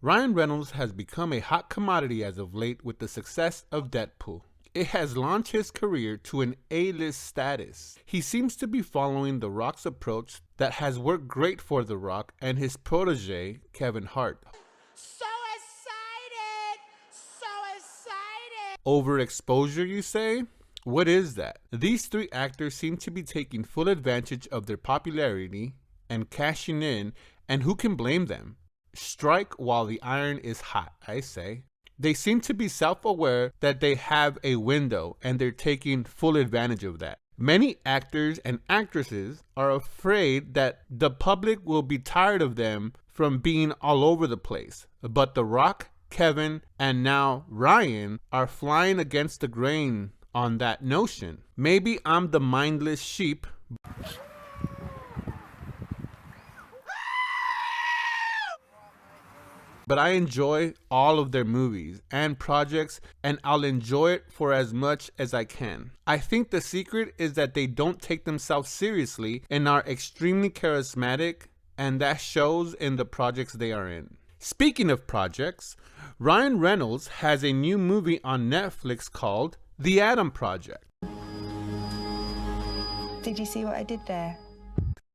Ryan Reynolds has become a hot commodity as of late with the success of Deadpool. It has launched his career to an A-list status. He seems to be following The Rock's approach that has worked great for The Rock and his protege, Kevin Hart. So excited! So excited! Overexposure, you say? What is that? These three actors seem to be taking full advantage of their popularity and cashing in, and who can blame them? Strike while the iron is hot, I say. They seem to be self-aware that they have a window and they're taking full advantage of that. Many actors and actresses are afraid that the public will be tired of them from being all over the place. But The Rock, Kevin, and now Ryan are flying against the grain on that notion. Maybe I'm the mindless sheep. But I enjoy all of their movies and projects, and I'll enjoy it for as much as I can. I think the secret is that they don't take themselves seriously and are extremely charismatic, and that shows in the projects they are in. Speaking of projects, Ryan Reynolds has a new movie on Netflix called The Adam Project. Did you see what I did there?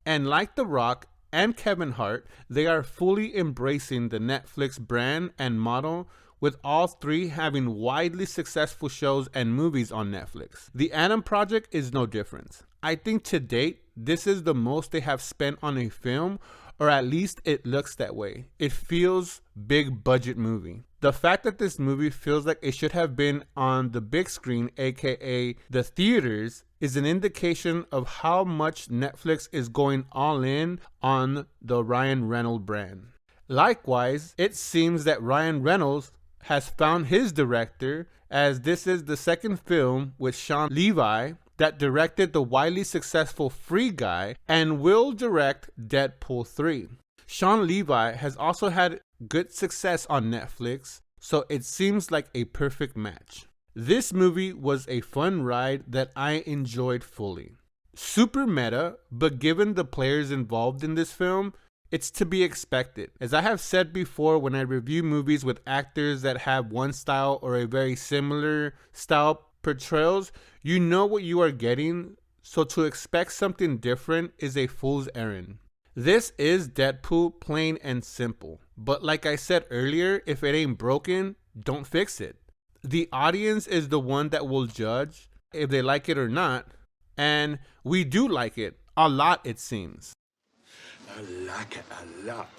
And like The Rock and Kevin Hart, they are fully embracing the Netflix brand and model, with all three having widely successful shows and movies on Netflix. The Adam Project is no different. I think to date, this is the most they have spent on a film, or at least it looks that way. It feels big budget movie. The fact that this movie feels like it should have been on the big screen, aka the theaters, is an indication of how much Netflix is going all in on the Ryan Reynolds brand. Likewise, it seems that Ryan Reynolds has found his director, as this is the second film with Shawn Levy that directed the widely successful Free Guy and will direct Deadpool 3. Shawn Levy has also had good success on Netflix, so it seems like a perfect match. This movie was a fun ride that I enjoyed fully. Super meta, but given the players involved in this film, it's to be expected. As I have said before, when I review movies with actors that have one style or a very similar style portrayals, you know what you are getting, so to expect something different is a fool's errand. This is Deadpool, plain and simple. But like I said earlier, if it ain't broken, don't fix it. The audience is the one that will judge if they like it or not, and we do like it a lot, it seems. I like it a lot.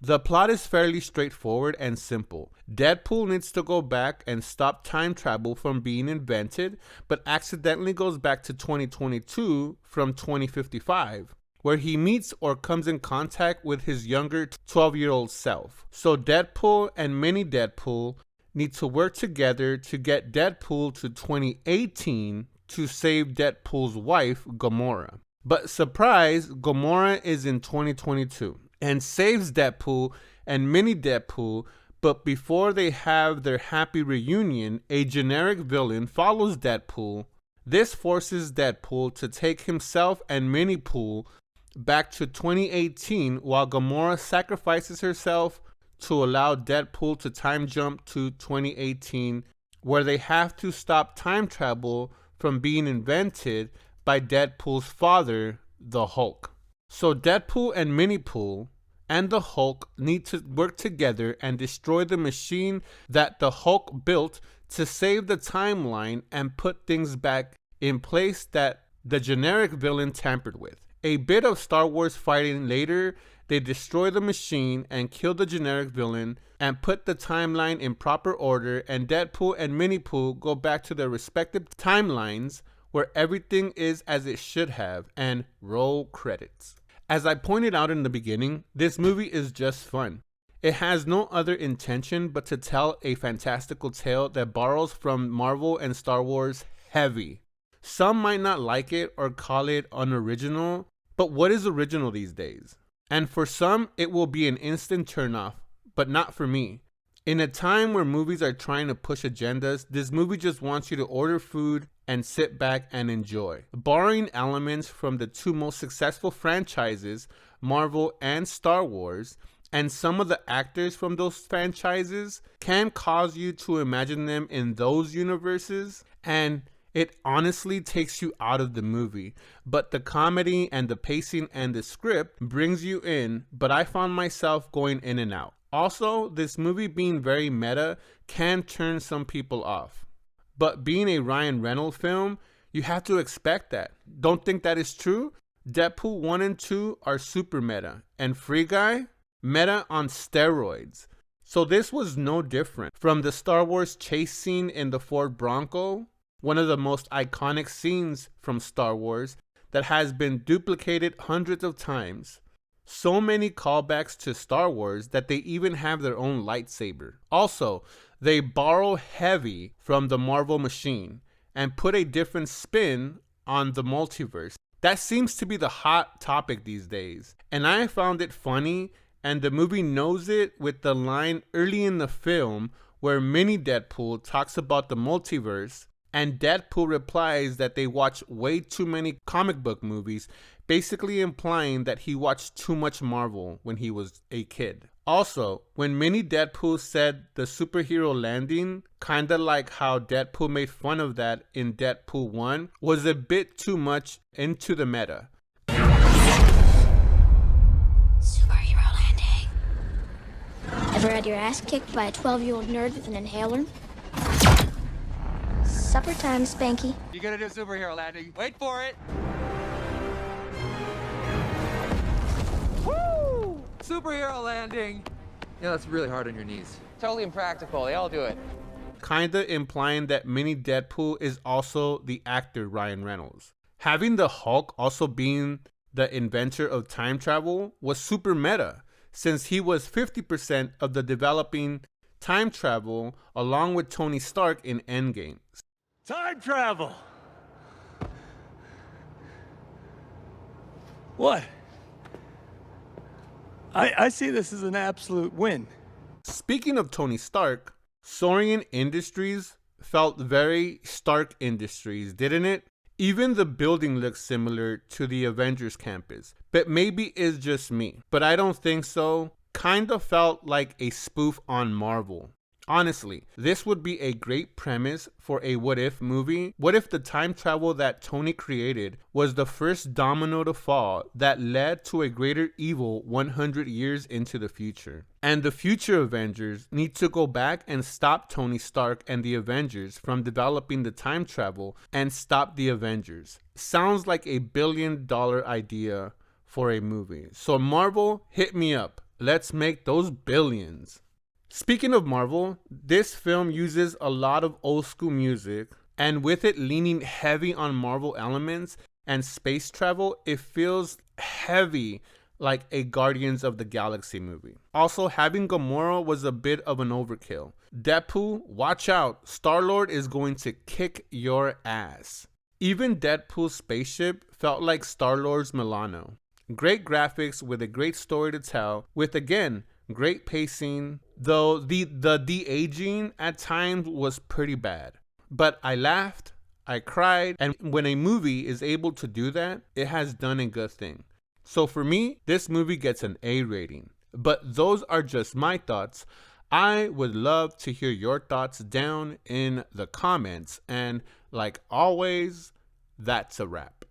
The plot is fairly straightforward and simple. Deadpool needs to go back and stop time travel from being invented, but accidentally goes back to 2022 from 2055, where he meets or comes in contact with his younger 12-year-old self. So Deadpool and Mini Deadpool need to work together to get Deadpool to 2018 to save Deadpool's wife, Gamora. But surprise, Gamora is in 2022 and saves Deadpool and Mini Deadpool, but before they have their happy reunion, a generic villain follows Deadpool. This forces Deadpool to take himself and Mini Pool back to 2018 while Gamora sacrifices herself to allow Deadpool to time jump to 2018, where they have to stop time travel from being invented by Deadpool's father, the Hulk. So Deadpool and Mini-Pool and the Hulk need to work together and destroy the machine that the Hulk built to save the timeline and put things back in place that the generic villain tampered with. A bit of Star Wars fighting later, they destroy the machine and kill the generic villain and put the timeline in proper order, and Deadpool and Mini-Pool go back to their respective timelines where everything is as it should have, and roll credits. As I pointed out in the beginning, this movie is just fun. It has no other intention but to tell a fantastical tale that borrows from Marvel and Star Wars heavy. Some might not like it or call it unoriginal, but what is original these days? And for some, it will be an instant turnoff, but not for me. In a time where movies are trying to push agendas, this movie just wants you to order food and sit back and enjoy. Borrowing elements from the two most successful franchises, Marvel and Star Wars, and some of the actors from those franchises can cause you to imagine them in those universes, and it honestly takes you out of the movie. But the comedy and the pacing and the script brings you in, but I found myself going in and out. Also, this movie being very meta can turn some people off. But being a Ryan Reynolds film, you have to expect that. Don't think that is true? Deadpool 1 and 2 are super meta, and Free Guy, meta on steroids. So this was no different. From the Star Wars chase scene in the Ford Bronco, one of the most iconic scenes from Star Wars that has been duplicated hundreds of times. So many callbacks to Star Wars that they even have their own lightsaber. Also, they borrow heavy from the Marvel machine and put a different spin on the multiverse. That seems to be the hot topic these days. And I found it funny, and the movie knows it with the line early in the film where Mini Deadpool talks about the multiverse, and Deadpool replies that they watch way too many comic book movies, basically implying that he watched too much Marvel when he was a kid. Also, when Mini Deadpool said the superhero landing, kinda like how Deadpool made fun of that in Deadpool 1, was a bit too much into the meta. Superhero landing. Ever had your ass kicked by a 12-year-old nerd with an inhaler? Supper time, Spanky. You gotta do a superhero landing. Wait for it. Woo! Superhero landing. Yeah, that's really hard on your knees. Totally impractical. They all do it. Kinda implying that Mini Deadpool is also the actor Ryan Reynolds. Having the Hulk also being the inventor of time travel was super meta, since he was 50% of the developing time travel along with Tony Stark in Endgame. Time travel! What? I see this as an absolute win. Speaking of Tony Stark, Saurian Industries felt very Stark Industries, didn't it? Even the building looks similar to the Avengers campus, but maybe it's just me. But I don't think so. Kinda felt like a spoof on Marvel. Honestly, this would be a great premise for a what if movie. What if the time travel that Tony created was the first domino to fall that led to a greater evil 100 years into the future? And the future Avengers need to go back and stop Tony Stark and the Avengers from developing the time travel and stop the Avengers. Sounds like a $1 billion idea for a movie. So Marvel, hit me up. Let's make those billions. Speaking of Marvel, this film uses a lot of old school music, and with it leaning heavy on Marvel elements and space travel, it feels heavy like a Guardians of the Galaxy movie. Also, having Gamora was a bit of an overkill. Deadpool, watch out, Star-Lord is going to kick your ass. Even Deadpool's spaceship felt like Star-Lord's Milano. Great graphics with a great story to tell, with again, great pacing, though the de-aging at times was pretty bad. But I laughed, I cried, and when a movie is able to do that, it has done a good thing. So for me, this movie gets an A rating. But those are just my thoughts. I would love to hear your thoughts down in the comments. And like always, that's a wrap.